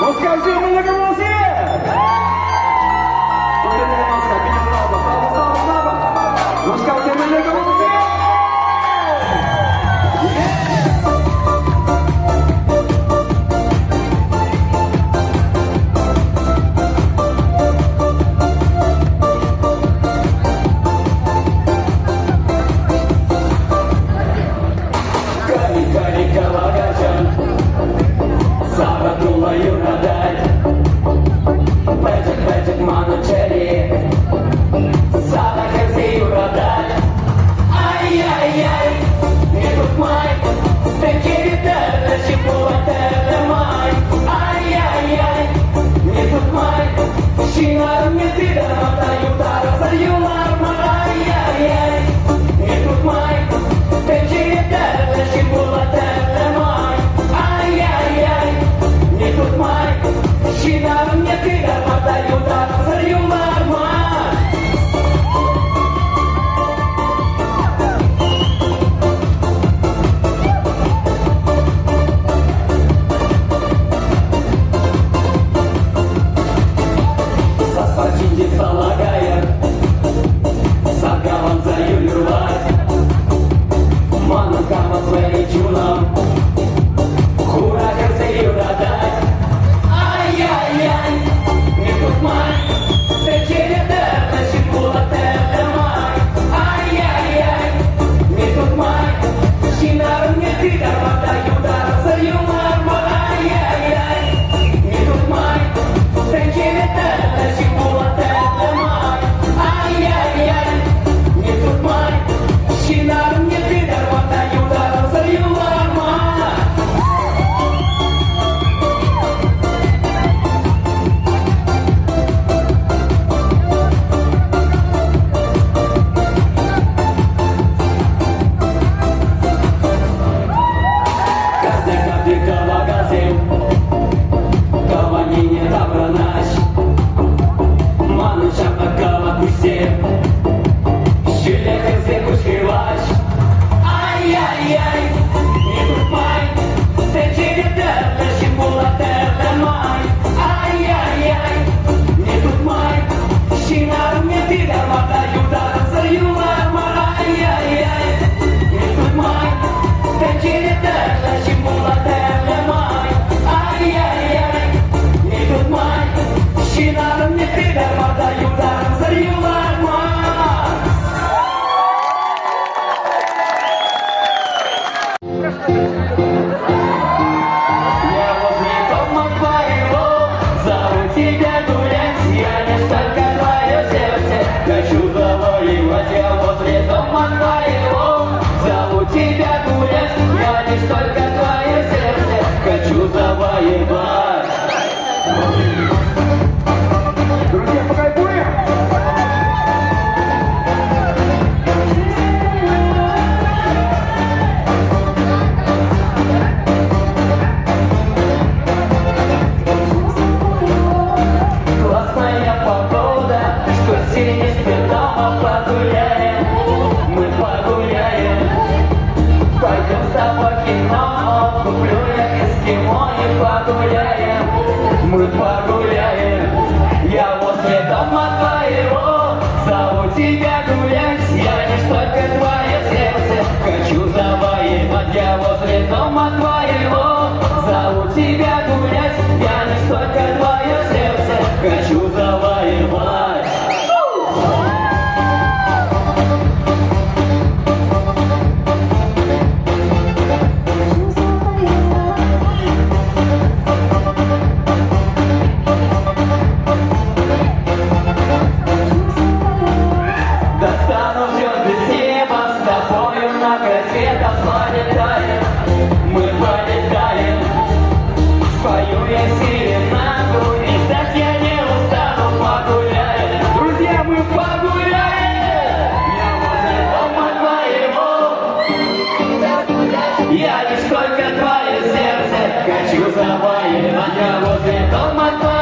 Ну скажи мне, кому свет! Ну скажи мне, кому свет! Мы погуляем, я возле дома твоего, зову тебя гулять, я не столько твое сердце, хочу завоевать, я возле дома твоего, зову тебя гулять, я не столько твое сердце, хочу завоевать. Мы полетаем, спою я серенаду, и так я не устану, погуляем. Друзья, мы погуляем! Я возле дома твоего, я лишь только твое сердце хочу завоевать. Я возле дома твоего.